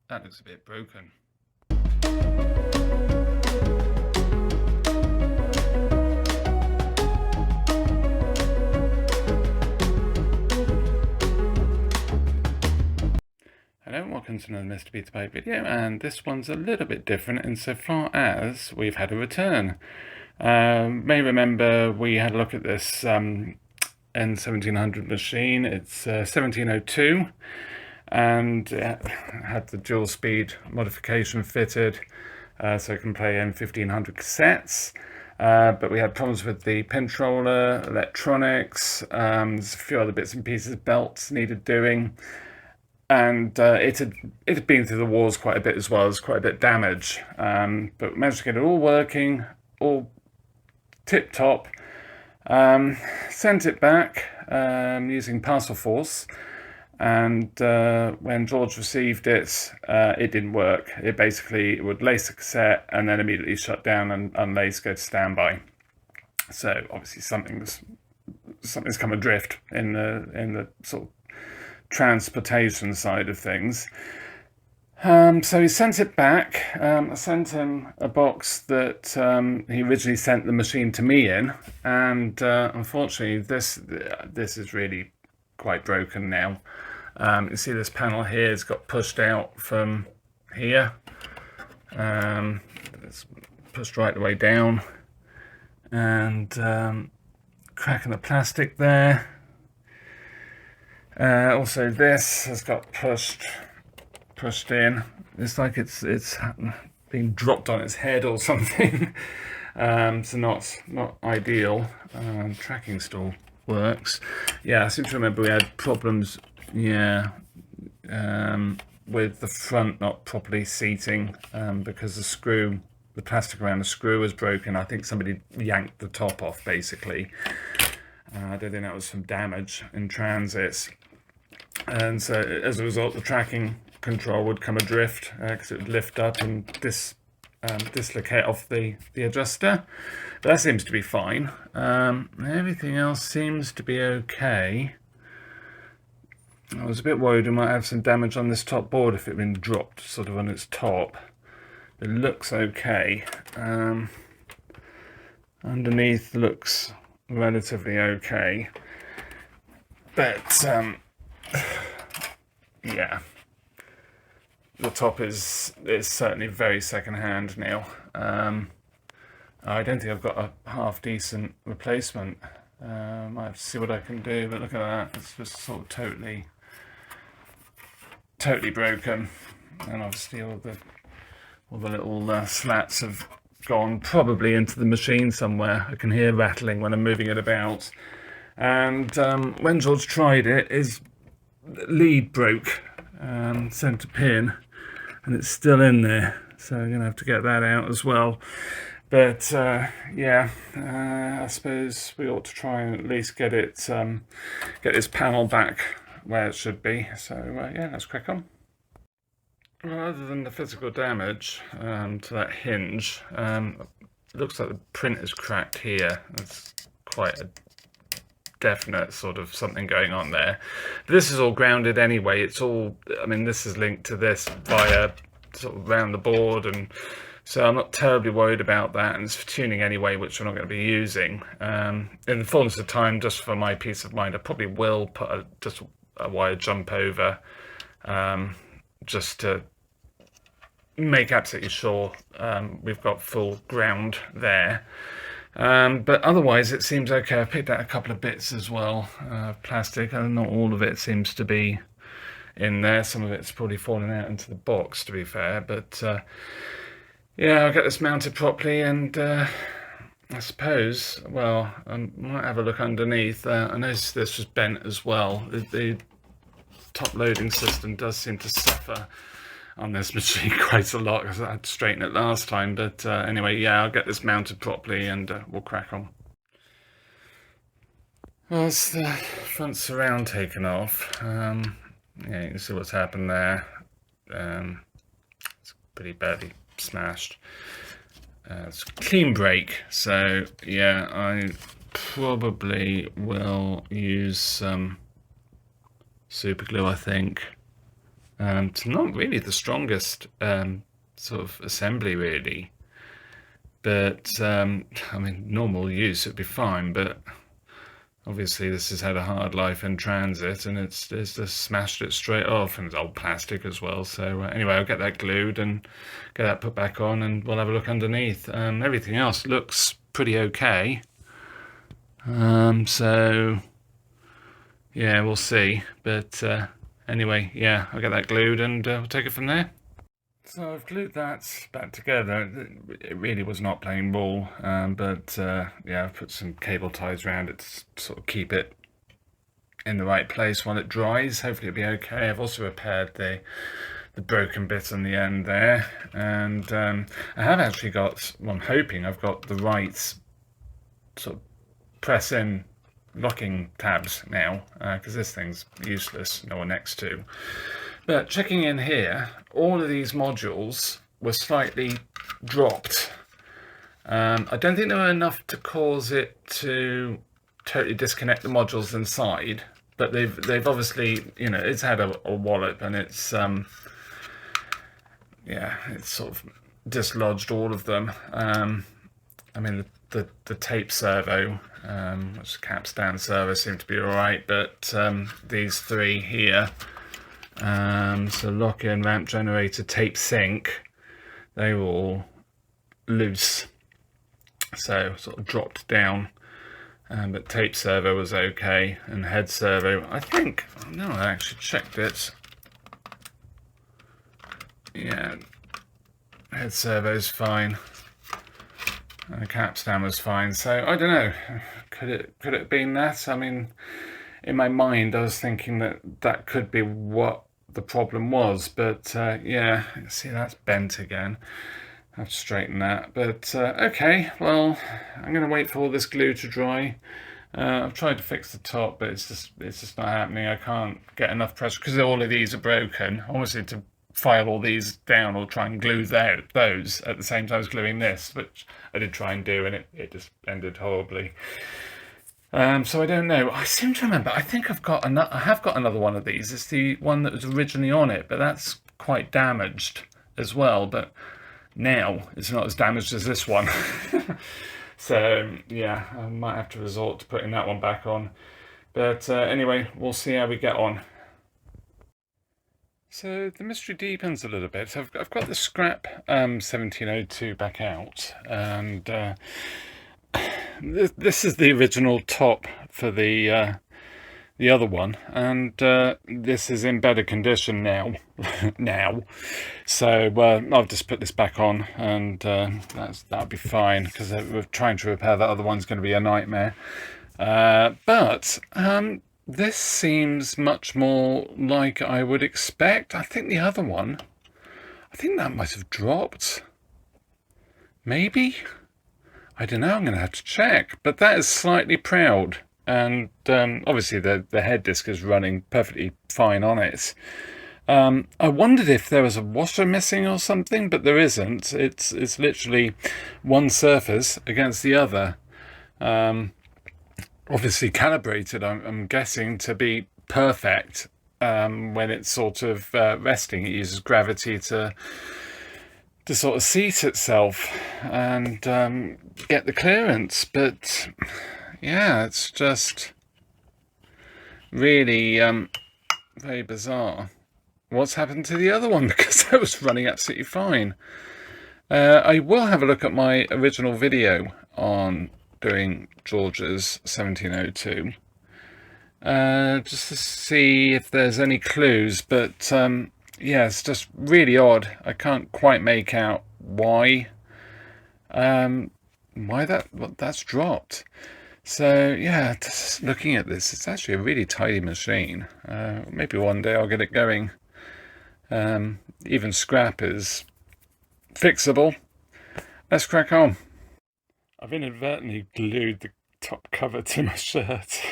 That looks a bit broken. Hello and welcome to another MrBetaByte video, and this one's a little bit different insofar as we've had a return. May remember we had a look at this N1700 machine. It's 1702, and it had the dual speed modification fitted, so it can play M1500 cassettes. But we had problems with the controller, electronics, there's a few other bits and pieces, belts needed doing. And it had been through the wars quite a bit as well. There's quite a bit of damage, but we managed to get it all working, all tip top. Sent it back using Parcel Force, and when George received it, it didn't work. It basically would lace a cassette and then immediately shut down and unlace, go to standby. So obviously something's come adrift in the sort of transportation side of things. So he sent it back. I sent him a box that he originally sent the machine to me in, and unfortunately this is really quite broken now. You see this panel here has got pushed out from here. It's pushed right the way down, and crack in the plastic there. Also this has got pushed in. It's like it's been dropped on its head or something. So not ideal. Tracking still works. Yeah, I seem to remember we had problems, with the front not properly seating, because the plastic around the screw was broken. I think somebody yanked the top off, basically. I don't think that was from damage in transit. And so as a result, the tracking control would come adrift, because it would lift up and dislocate off the adjuster. But that seems to be fine. Everything else seems to be okay. I was a bit worried we might have some damage on this top board if it had been dropped sort of on its top. It looks okay. Underneath looks relatively okay. But yeah, the top is certainly very second-hand now. I don't think I've got a half-decent replacement. Might have to see what I can do, but look at that, it's just sort of totally broken, and obviously all the little slats have gone probably into the machine somewhere. I can hear rattling when I'm moving it about. And when George tried it, his lead broke, centre pin, and it's still in there, so I'm going to have to get that out as well. But yeah, I suppose we ought to try and at least get this panel back where it should be. So yeah, let's crack on. Well, other than the physical damage to that hinge, it looks like the print is cracked here. That's quite a definite sort of something going on there. But this is all grounded anyway. It's all, I mean, this is linked to this via sort of around the board, and so I'm not terribly worried about that, and it's for tuning anyway, which we're not going to be using. In the fullness of time, just for my peace of mind, I probably will put just a wire jump over, just to make absolutely sure we've got full ground there. But otherwise it seems okay. I've picked out a couple of bits as well, plastic, and not all of it seems to be in there. Some of it's probably fallen out into the box, to be fair, but yeah, I'll get this mounted properly, and I suppose, well, I might have a look underneath. I noticed this was bent as well. The top loading system does seem to suffer on this machine quite a lot, because I had to straighten it last time. But anyway, yeah, I'll get this mounted properly, and we'll crack on. Well, it's the front surround taken off. Yeah, you can see what's happened there. It's pretty badly smashed. It's a clean break, so yeah, I probably will use some super glue, I think. It's not really the strongest sort of assembly really, but I mean, normal use it'd be fine, but obviously this has had a hard life in transit, and it's just smashed it straight off, and it's old plastic as well. So anyway, I'll get that glued and get that put back on, and we'll have a look underneath. Everything else looks pretty okay. So yeah, we'll see. But anyway, yeah, I'll get that glued and we'll take it from there. So I've glued that back together. It really was not playing ball, but yeah, I've put some cable ties around it to sort of keep it in the right place while it dries. Hopefully it'll be okay. I've also repaired the broken bit on the end there, and I have actually got, well, I'm hoping I've got the right sort of press in locking tabs now, because this thing's useless, no one next to. But checking in here, all of these modules were slightly dropped. I don't think there were enough to cause it to totally disconnect the modules inside, but they've obviously, you know, it's had a wallop, and it's yeah, it's sort of dislodged all of them. I mean, the tape servo, which caps down servo, seem to be all right, but these three here, so lock-in, ramp generator, tape sync, they were all loose, so sort of dropped down. But tape servo was okay, and head servo, I think, no, I actually checked it. Yeah, head servo's fine. And the capstan was fine, so I don't know. Could it have been that? I mean, in my mind, I was thinking that could be what the problem was, but yeah, see, that's bent again. I have to straighten that, but okay. Well, I'm going to wait for all this glue to dry. I've tried to fix the top, but it's just not happening. I can't get enough pressure because all of these are broken. Obviously, to file all these down or try and glue those at the same time as gluing this, which I did try and do, and it just ended horribly. So I don't know. I seem to remember, I think I have got another one of these. It's the one that was originally on it, but that's quite damaged as well. But now it's not as damaged as this one. So yeah, I might have to resort to putting that one back on. But anyway, we'll see how we get on. So the mystery deepens a little bit. I've got the scrap 1702 back out, and this is the original top for the other one, and this is in better condition now. So I'll just put this back on, and that'll be fine, because we're trying to repair that other one's going to be a nightmare. But this seems much more like I would expect. I think the other one, I think that might have dropped. Maybe? I don't know, I'm going to have to check. But that is slightly proud. And obviously the head disc is running perfectly fine on it. I wondered if there was a washer missing or something, but there isn't. It's literally one surface against the other. Obviously calibrated, I'm guessing, to be perfect when it's sort of resting. It uses gravity to sort of seat itself and get the clearance. But yeah, it's just really very bizarre. What's happened to the other one? Because that was running absolutely fine. I will have a look at my original video on doing George's 1702, just to see if there's any clues, but yeah, it's just really odd. I can't quite make out why that's dropped. So yeah, just looking at this, it's actually a really tidy machine. Maybe one day I'll get it going. Even scrap is fixable. Let's crack on. I've inadvertently glued the top cover to my shirt.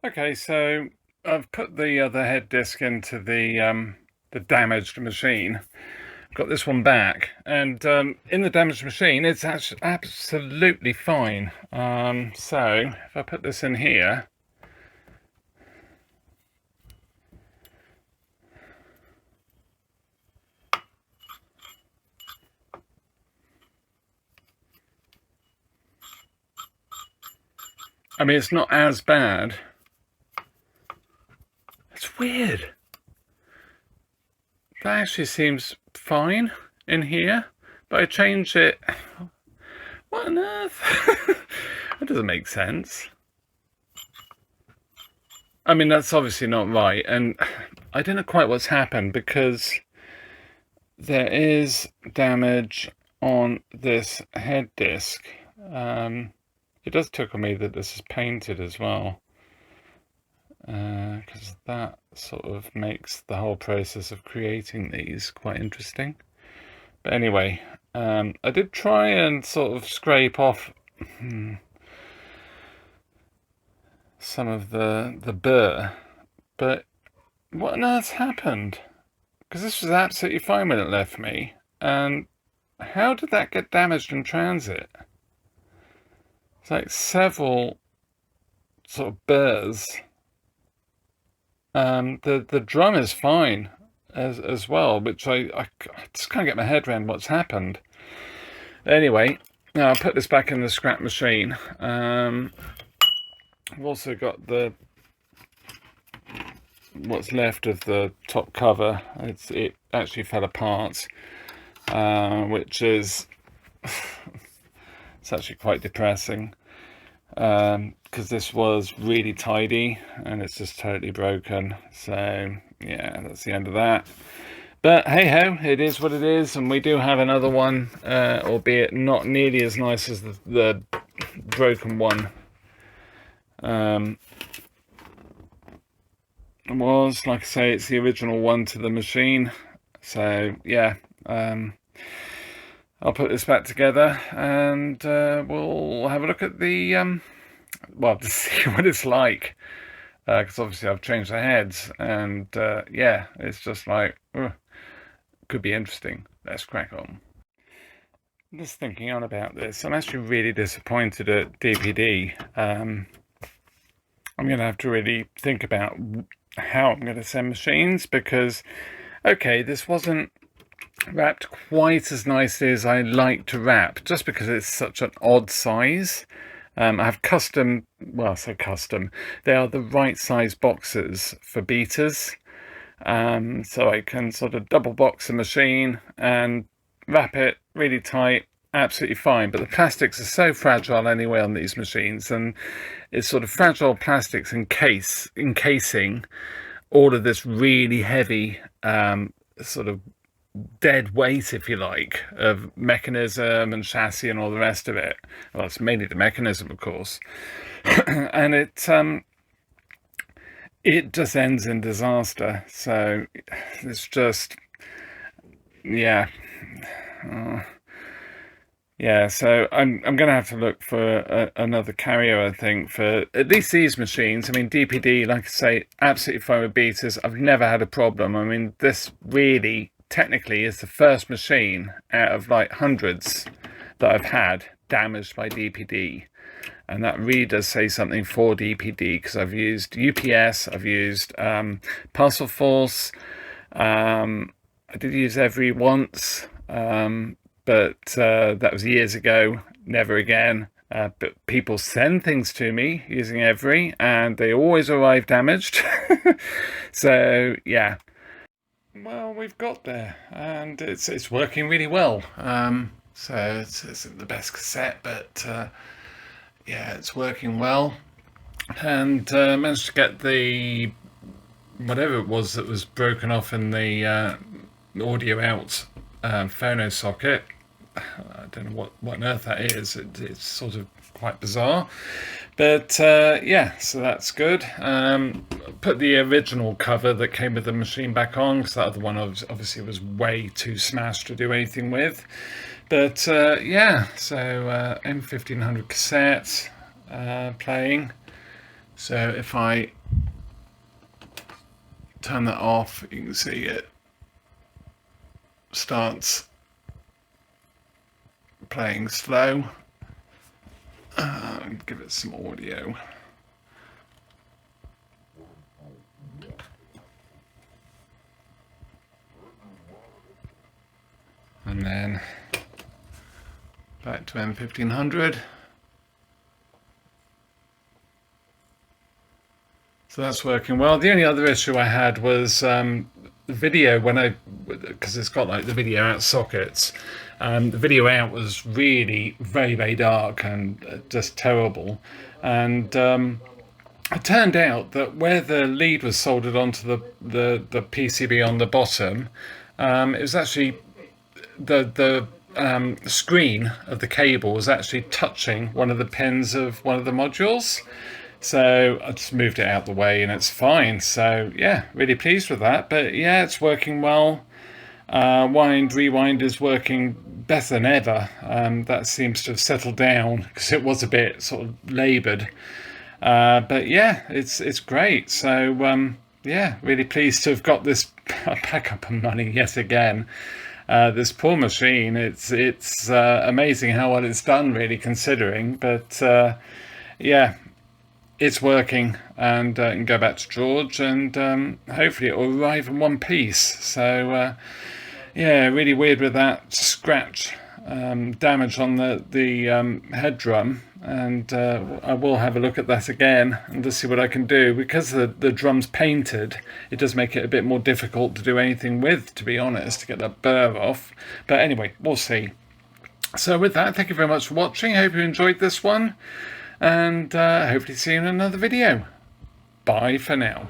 Okay, so I've put the other head disc into the damaged machine. Got this one back, and in the damaged machine, it's actually absolutely fine. So if I put this in here, I mean, it's not as bad. It's weird. That actually seems fine in here, but I changed it. What on earth? That doesn't make sense. I mean, that's obviously not right, and I don't know quite what's happened because there is damage on this head disc. It does tickle me that this is painted as well, because that sort of makes the whole process of creating these quite interesting. But anyway, I did try and sort of scrape off some of the burr, but what on earth happened? Because this was absolutely fine when it left me, and how did that get damaged in transit? It's like several sort of burrs. The drum is fine as well, which I just can't get my head around what's happened. Anyway, now I'll put this back in the scrap machine. I've also got what's left of the top cover. It actually fell apart, which is it's actually quite depressing, because this was really tidy and it's just totally broken. So yeah, that's the end of that. But hey ho, it is what it is, and we do have another one, albeit not nearly as nice as the broken one was. Like I say, it's the original one to the machine. So yeah, I'll put this back together and we'll have a look at the well, to see what it's like, because obviously I've changed the heads, and yeah, it's just like could be interesting. Let's crack on. Just thinking on about this, I'm actually really disappointed at DPD. I'm going to have to really think about how I'm going to send machines, because okay, this wasn't wrapped quite as nicely as I like to wrap, just because it's such an odd size. I have custom, well, I say custom, they are the right size boxes for beaters, so I can sort of double box the machine and wrap it really tight, absolutely fine. But the plastics are so fragile anyway on these machines, and it's sort of fragile plastics encasing all of this really heavy sort of dead weight, if you like, of mechanism and chassis and all the rest of it. Well, it's mainly the mechanism, of course. And it just ends in disaster. So it's just, yeah. Yeah, so I'm going to have to look for another carrier, I think, for at least these machines. I mean, DPD, like I say, absolutely fine with beaters. I've never had a problem. I mean, this really technically is the first machine out of like hundreds that I've had damaged by DPD. And that really does say something for DPD, because I've used UPS, I've used Parcel Force, I did use Every once, but that was years ago, never again. But people send things to me using Every, and they always arrive damaged. So yeah, well, we've got there, and it's working really well. So it's isn't the best cassette, but yeah, it's working well. And managed to get the whatever it was that was broken off in the audio out phono socket. I don't know what on earth that is. It's sort of quite bizarre, but yeah, so that's good. Put the original cover that came with the machine back on, because that other one obviously was way too smashed to do anything with. But yeah, so M1500 cassette playing. So if I turn that off, you can see it starts playing slow. Give it some audio. And then back to M1500. So that's working well. The only other issue I had was the video because it's got like the video out sockets. The video out was really very, very dark and just terrible. And it turned out that where the lead was soldered onto the PCB on the bottom, it was actually the screen of the cable was actually touching one of the pins of one of the modules. So I just moved it out the way and it's fine. So yeah, really pleased with that. But yeah, it's working well. Rewind is working better than ever. That seems to have settled down because it was a bit sort of laboured. But yeah, it's great. So yeah, really pleased to have got this back up and running yet again. This poor machine, it's amazing how well it's done, really, considering. But yeah, it's working, and I can go back to George, and hopefully it will arrive in one piece. So yeah, really weird with that scratch damage on the head drum, and I will have a look at that again and to see what I can do. Because the drum's painted, it does make it a bit more difficult to do anything with, to be honest, to get that burr off. But anyway, we'll see. So with that, thank you very much for watching. I hope you enjoyed this one, and hopefully see you in another video. Bye for now.